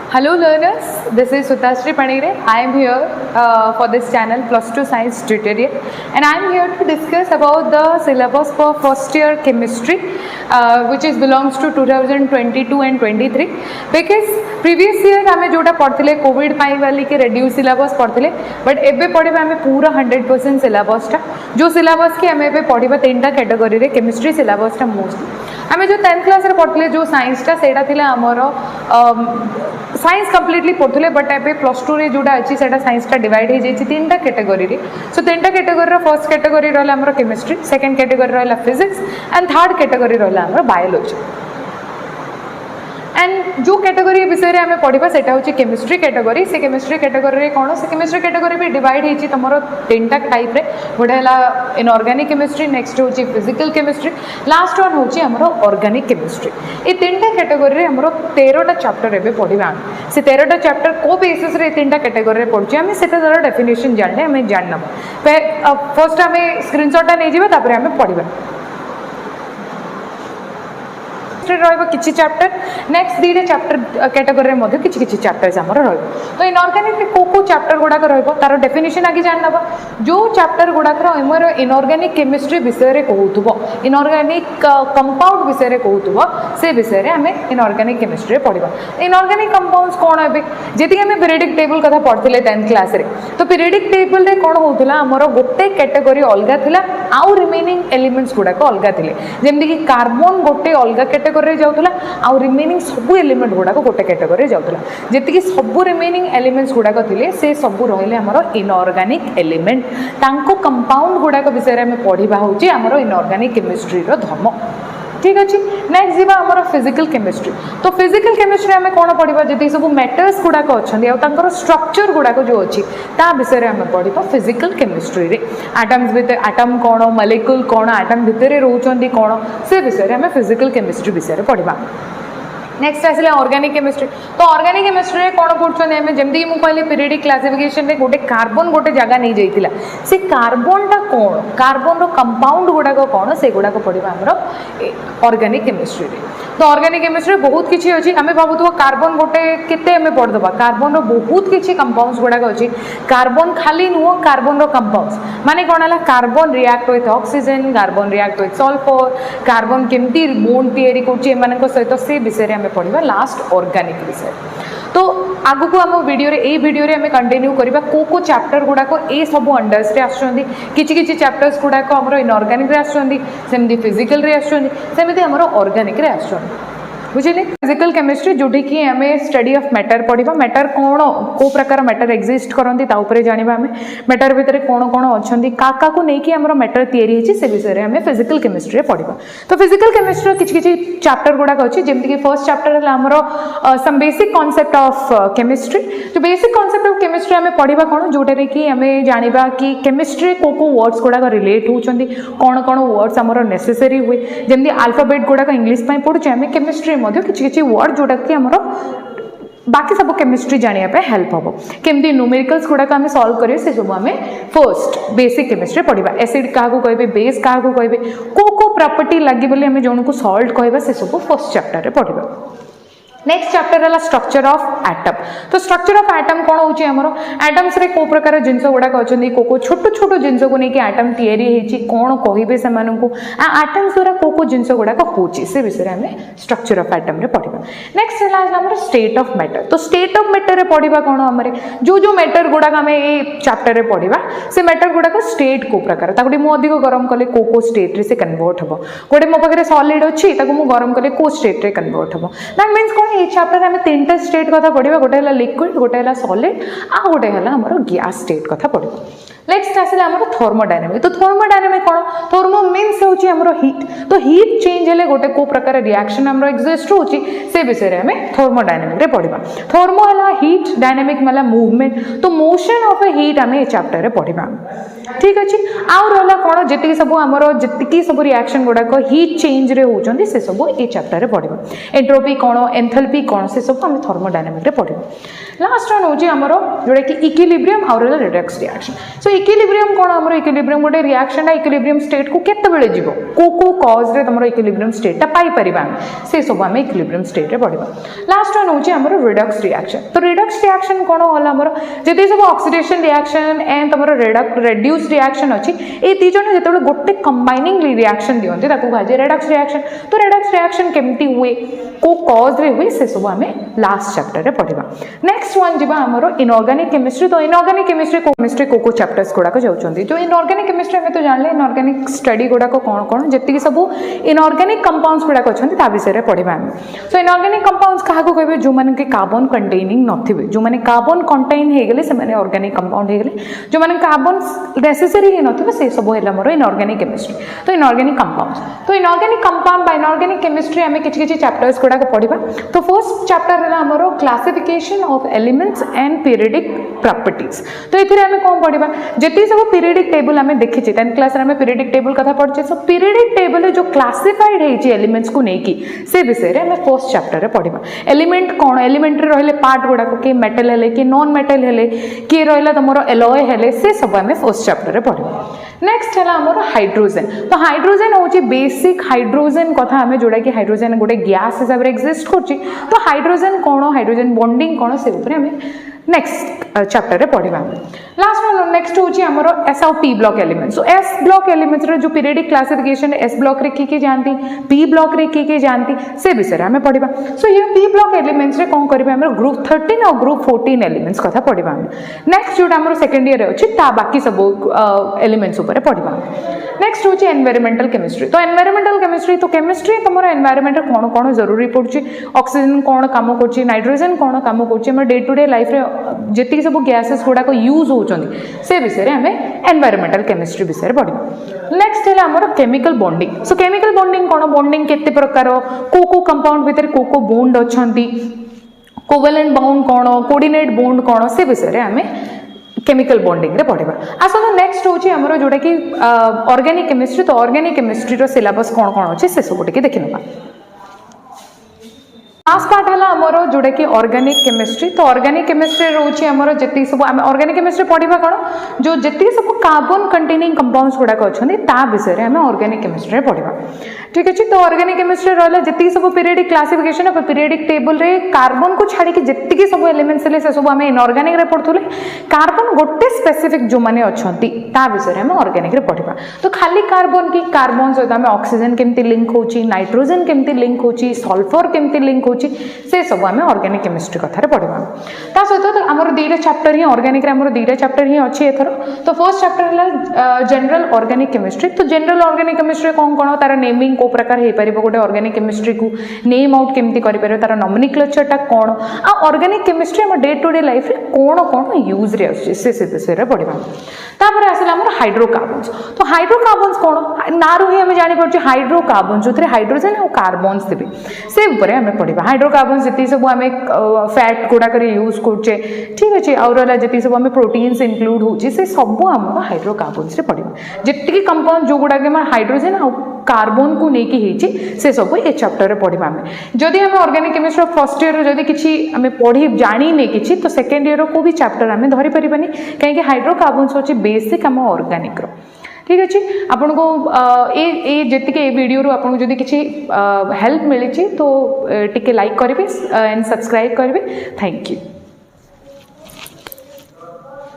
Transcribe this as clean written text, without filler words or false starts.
Hello learners, this is Sutashri Panire. I am here for this channel Plus 2 Science Tutorial, and I am here to discuss about the syllabus for first year chemistry which is belongs to 2022 and 23 because previous year आमे जोटा पढ़थिले Covid पाई वाली के reduce syllabus पढ़थिले but एबे पढ़िबा आमे पूरा 100% syllabus टा जो syllabus के आमे एबे पढ़िबा तीनटा कैटेगरी रे केमिस्ट्री सिलेबस टा मोस्ट आमे जो 10th क्लास रे पढ़थिले जो साइंस टा सेटा थिला हमर साइंस कम्प्लीटली पढ़ुले बट एबे प्लस 2 रे जोटा अछि सेटा साइंस टा डिवाइड हो जाइछि तीनटा कैटेगरी रे सो तीनटा कैटेगरी रो फर्स्ट कैटेगरी रहला हमर केमिस्ट्री सेकंड कैटेगरी रहला फिजिक्स एंड थर्ड कैटेगरी रहला हमर बायोलॉजी एंड जो कैटेगरी विषय रे हमें पढ़िबा सेटा होछि केमिस्ट्री कैटेगरी से केमिस्ट्री कैटेगरी रे कोन से केमिस्ट्री कैटेगरी भी डिवाइड हेछि तमरो तीनटा टाइप रे गोडेला इनऑर्गेनिक केमिस्ट्री नेक्स्ट होछि फिजिकल केमिस्ट्री लास्ट वन होछि हमरो ऑर्गेनिक केमिस्ट्री ए तीनटा कैटेगरी रे हमरो 13टा चैप्टर एबे पढ़िबा से 13टा चैप्टर को बेसिस रे तीनटा कैटेगरी रे पढ़छि हमें सेटा दर डेफिनेशन जानले हमें जानना फर्स्ट हमें स्क्रीनशॉट नै जिबा तापर हमें पढ़िबा किछि चैप्टर नेक्स्ट दीटा चैप्टर कैटेगरी रे किछि चैप्टर्स हमर रहबो तो इनऑर्गेनिक को चैप्टर गुडा को रहबो तार डेफिनेशन आगे जानबा जो चैप्टर गुडा हमर इनऑर्गेनिक केमिस्ट्री विषय रे कहउथबो इनऑर्गेनिक कंपाउंड विषय रे कहउथबो से विषय रे हमें इनऑर्गेनिक केमिस्ट्री रे पढिबा इनऑर्गेनिक कंपाउंड्स कोन हेबे जेति हमें पीरियडिक टेबल कथा पढ़थिले 10th क्लास रे तो पीरियडिक टेबल रे कोन होउतला हमर गोटे कैटेगरी अलगा थिला आउ रिमेनिंग एलिमेंट्स गुडा को अलगा थिले जेमि कि कार्बन गोटे अलगा कैटेगरी जाउतला आउ रिमेनिंग सब एलिमेंट गुडा को गोटे कैटेगरी जाउतला जेति कि सब रिमेनिंग एलिमेंट्स गुडा को थिले से सब रहिले हमरो इनऑर्गेनिक एलिमेंट तांको कंपाउंड गुडा को विषय रे हम पढिबा होची हमरो इनऑर्गेनिक केमिस्ट्री रो धर्म ठीक अछि नेक्स्ट जीवा हमरो फिजिकल केमिस्ट्री तो फिजिकल केमिस्ट्री हमें कोन पढिबा जेति सब मैटर्स गुडा को अछंदी आ तांकर स्ट्रक्चर गुडा को जो अछि ता विषय रे हम पढिबा फिजिकल केमिस्ट्री रे atoms with atom cone molecule cone atom भितरे रहउचंदी कोन से विषय रे हम फिजिकल केमिस्ट्री विषय रे पढिबा नेक्स्ट आसले ऑर्गेनिक केमिस्ट्री तो ऑर्गेनिक केमिस्ट्री रे कोन पढछन हमें जेमदी मु कहले पीरियडिक क्लासिफिकेशन रे गोटे कार्बन गोटे जगह नहीं जाइतिला से कार्बन टा कोन कार्बन रो कंपाउंड गुडा को कोन से गुडा को पढिबा हमरो ऑर्गेनिक केमिस्ट्री रे तो ऑर्गेनिक केमिस्ट्री बहुत किछि अछि हमें भाबुतो कार्बन गोटे केते हमें पढ दबा कार्बन रो बहुत किछि कंपाउंड्स गुडा को अछि कार्बन खाली नुओ कार्बन रो कंपाउंड्स माने कोन हला carbon react with oxygen carbon react with sulphur carbon केमती बॉन्ड तयारी करछि एमान को सहित से विषय रे पढ़िबा लास्ट ऑर्गेनिक विषय तो आगु को हम वीडियो रे ए वीडियो रे हमें कंटिन्यू करबा को चैप्टर गुडा को ए सब अंडर्स रे आछंदी किछि चैप्टर्स गुडा को हमरो इनऑर्गेनिक रे आछंदी सेमदी फिजिकल रे आछंदी सेमदी हमरो ऑर्गेनिक रे आछंदी बुझिले फिजिकल केमिस्ट्री जोठी कि हमें स्टडी ऑफ मैटर पढ़िबा मैटर कोन को प्रकार मैटर एग्जिस्ट करंती ता ऊपर जानिबा हमें मैटर भितरे कोन कोन अछंदी काका को नै कि हमरो मैटर तयारी हिची से विषय रे हमें फिजिकल केमिस्ट्री रे पढ़िबा तो फिजिकल केमिस्ट्री किछि चैप्टर गुडा अछि जेमति कि फर्स्ट चैप्टर हला हमरो some basic concept of chemistry तो बेसिक कांसेप्ट ऑफ केमिस्ट्री हमें पढ़िबा कोन जोटा रे कि हमें जानिबा कि केमिस्ट्री को वर्ड्स गुडा को रिलेट होचंदी कोन वर्ड्स हमरो नेसेसरी हुए जेमति अल्फाबेट गुडा को इंग्लिश पय पढुचे हमें केमिस्ट्री किछि वर्ड जोटा कि हमरो बाकी सब केमिस्ट्री जानिया पे हेल्प होबो केमदी न्यूमेरिकल्स गुडा का हमें सॉल्व करियो से सब हमें फर्स्ट बेसिक केमिस्ट्री पढ़िबा एसिड काहा को कहबे बेस काहा को कहबे को प्रॉपर्टी लागि बोले हमें जोन को सॉल्व कहबा से सब फर्स्ट चैप्टर रे पढ़िबा नेक्स्ट चैप्टर है स्ट्रक्चर ऑफ एटम तो स्ट्रक्चर ऑफ एटम कौन होची हमरो एटम्स रे को प्रकार जिंस गुडा अछंदी को छोटो छोटो जिंस को नेकी एटम तयारी हेची कोन कहिबे से मानन को एटम्स द्वारा को जिंस गुडा होची से विषय हमें स्ट्रक्चर ऑफ एटम रे पढिबा नेक्स्ट है हमरो स्टेट ऑफ मैटर तो स्टेट ऑफ मैटर रे पढिबा कोन हमरे जो मैटर गुडा हमें ए चैप्टर रे पढिबा से मैटर गुडा को स्टेट को प्रकार ताकि मु अधिक गरम कले को स्टेट रे से कन्वर्ट हबो गोटे मो पाखरे सॉलिड अछि ताकि मु गरम कले को स्टेट रे कन्वर्ट हबो that means cone A chapter हमें तीनटा स्टेट कथा पढिबा गोटे हला लिक्विड गोटे हला सॉलिड आ गोटे हला हमरो गैस स्टेट कथा पढिबा नेक्स्ट आसले हमरो थर्मोडायनामिक तो थर्मोडायनामिक कोन थर्मो मींस होची हमरो हीट तो हीट चेंज हेले गोटे को प्रकार रिएक्शन हमरो एग्जिस्ट होची से विषय रे हमें थर्मोडायनामिक रे पढिबा थर्मो हला हीट डायनामिक मला मूवमेंट तो मोशन ऑफ ए हीट हमें ए चैप्टर रे पढिबा ठीक अच्छे आउ रहा कौन जी सब आमर जी सब रिएक्शन गुड़ाक हीट चेंज रे होती से सब ये चैप्टर रे पढ़ा एंट्रोपी कौन एंथैल्पी कौन से सब आम थर्मोडायनामिक रे पढ़ा लास्ट वन हूँ आमर जोटा कि इक्विलिब्रियम आउ रहा रिडक्स रिएक्शन सो इक्विलिब्रियम कौन आमर इक्विलिब्रियम गोटे रिएक्शन इक्विलिब्रियम स्टेट को केतेबेले जीवो को कॉज रे तुम इक्विलिब्रियम स्टेट टा पाई परिबा से सब आम इक्विलिब्रियम स्टेट रे पढ़ा लास्ट वन हूँ आमर रिडक्स रिएक्शन तो रिडक्स रिएक्शन कौन होला आमर जदि सब ऑक्सीडेशन रिएक्शन एंड तुम रेड्यूस रिएक्शन अच्छी ये दी जन जो गोटे कंबाइनिंग रिएक्शन दिखती कहुए रिडक्स रिएक्शन तो रिडक्स रिएक्शन केमती हुए को कॉज रे हुए से सब आम लास्ट चैप्टर रे पढ़ा नेक्स्ट वन जी आमर इनऑर्गेनिक केमिस्ट्री तो इनऑर्गेनिक केमिस्ट्री को चैप्टर्स गुड़ाक जाऊँगी जो इनऑर्गेनिक केमिस्ट्री आम तो जानले इनऑर्गेनिक स्टडी गुड़ाक कौन कौन जी सब इनऑर्गेनिक कंपाउंड्स गुड़ाक अच्छा विषय पढ़ा आम सो इनऑर्गेनिक कंपाउंड्स क्या कहे जो मैंने कार्बन कंटेनिंग नथिबे जो मैंने कार्बन कंटेन हो गले से ऑर्गेनिक कंपाउंड हो गले जो मैंने कार्बन नेसेसरी ही नथिबे से सब है मोर इनऑर्गेनिक केमिस्ट्री तो इनऑर्गेनिक कंपाउंड्स तो इनऑर्गेनिक कंपाउंड बा इनऑर्गेनिक केमिस्ट्री आम किसी चैप्टर्स गुड़ाक पढ़ा तो फर्स्ट चैप्टर है आमर classification of elements and periodic properties तो ये आम कौन पढ़ा जी सब पीरियडिक टेबल आम देखी 10th क्लास में पीरियडिक टेबल कथा पढ़े सो पीरियडिक टेबल जो क्लासिफाइड है एलिमेंट्स को लेकिन से विषय में फर्स्ट चैप्टर रे पढ़ा एलिमेंट कौन एलिमेंट रे रहिले पार्ट गुड़ाक किए मेटल हेले कि नॉन मेटल हेले किए रहा तुम एलॉय हेले से सब आम फर्स्ट चैप्टर रे पढ़ा नेक्स्ट है आमर हाइड्रोजेन तो हाइड्रोजेन हूँ बेसिक हाइड्रोजेन कथा आम जोड़ा कि हाइड्रोजेन गोटे गैस हिसाब से एक्जिस्ट कर तो हाइड्रोजेन कौन हाइड्रोजेन बॉन्डिंग कौन से नेक्स्ट चैप्टर रे पढ़ा लास्ट वन नेक्स्ट हूँ आमर एस आउ P block elements so S block elements जो पीरियडिक क्लासिफिकेशन एस ब्लॉक रे किए जानती पी ब्लॉक रे किए जानती से विषय आम पढ़ा सो ये पी ब्लॉक एलिमेंट्स रे कौन करेंगे आम ग्रुप 13 और ग्रुप 14 एलिमेंट्स कथा पढ़ा नेक्स्ट जो आम सेकेंड ईयर अच्छी बाकी सब एलिमेंट्स उपर पढ़ा नेक्स्ट हूँ एनवायरमेंटल केमिस्ट्री तो एनवायरमेंटल केमिस्ट्री तो केमिस्ट्री तुम एनवायरमेंट कौन कौन जरूरी पड़ुଛି ऑक्सीजन कौन काम कर नाइट्रोजन कौन काम कर डे टू डे लाइफ जी सब गैसेस गुड़ाक यूज होती से विषय आम एनवायरमेंटल केमिस्ट्री विषय पढ़ा नेक्स्ट है आमर chemical bonding so chemical bonding कौन बॉन्डिंग केते प्रकार को कंपाउंड भितर को बॉन्ड अच्छा कोवेलेंट बॉन्ड कौन कोऑर्डिनेट बॉन्ड कौन से विषय आम केमिकल बॉन्डिंग रे पढ़ा आसत नेक्स्ट हूँ आमर जोटा कि ऑर्गेनिक केमिस्ट्री तो ऑर्गेनिक केमिस्ट्री रो सिलेबस कौन कौन अच्छे से सब टे देखी ना लास्ट पार्ट है आमर जोटा कि ऑर्गेनिक केमिस्ट्री तो ऑर्गेनिक केमिस्ट्री रोचे आमर जी सब आम ऑर्गेनिक केमिस्ट्री पढ़ा कौन जो जी सब कार्बन कंटेनिंग कंपाउंड्स गुड़ाक अच्छा विषय आम ऑर्गेनिक केमिस्ट्री पढ़ा ठीक अच्छे तो ऑर्गेनिक केमिस्ट्री रहा जी सब पीरियडिक क्लासिफिकेशन पीरियडिक टेबल रे कार्बन को छाड़ी जी सब एलिमेंट्स से सब आम इनऑर्गेनिक रे पढ़ुले कार्बन गोटे स्पेसिफिक जो मैंने अच्छा विषय आम ऑर्गेनिक रे पढ़ा तो खाली कार्बन की कार्बन सहित आम ऑक्सीजन केमती लिंक होची नाइट्रोजन केमती लिंक होची सल्फर केमती लिंक होची से सब आम ऑर्गेनिक केमिस्ट्री कथा पढ़ा ता सहित आमर दुईटा चैप्टर ही ऑर्गेनिक रे आमर दुईटा चैप्टर ही अच्छी एथर तो फर्स्ट चैप्टर है जनरल ऑर्गेनिक केमिस्ट्री तो जनरल ऑर्गेनिक केमिस्ट्री कौन कौन तार नेमिंग को प्रकार हो पार गोटे ऑर्गेनिक केमिस्ट्री को नेम आउट केमती कर तार नॉमेनक्लेचर कौन आ ऑर्गेनिक केमिस्ट्री आम डे टू डे लाइफ रे कौन कौन यूज रे से विषय पढ़ा तापर आसला आमर हाइड्रोकार्बन्स तो हाइड्रोकार्बन्स कौन नारू ही आम जापर हाइड्रोकार्बन जो हाइड्रोजन और कार्बन्स थे से आम पढ़ा हाइड्रोकार्बन्स जी सब आम फैट गुड़ाक यूज करे ठीक अच्छे आउ रहा जी सब आम प्रोटीन्स इंक्लूड होची से सब आम हाइड्रोकार्बन्स पढ़ा जी कंपाउंड जो गुड़ाक हाइड्रोजन आ कार्बन को लेकिन से सब ये चैप्टर पढ़ा आम जदि आम ऑर्गेनिक केमिस्ट्री फर्स्ट ईयर जदि किसी आम पढ़ी जाने किसी तो सेकेंड ईयर को भी चैप्टर आम धरी पारानी कहीं हाइड्रोकार्बन्स हूँ बेसिक आम ऑर्गेनिक रो ठीक अच्छे आपन को ये वीडियो रो आपन जदि किसी हेल्प मिली तो टिके लाइक करेंगे एंड सब्सक्राइब करेंगे थैंक यू।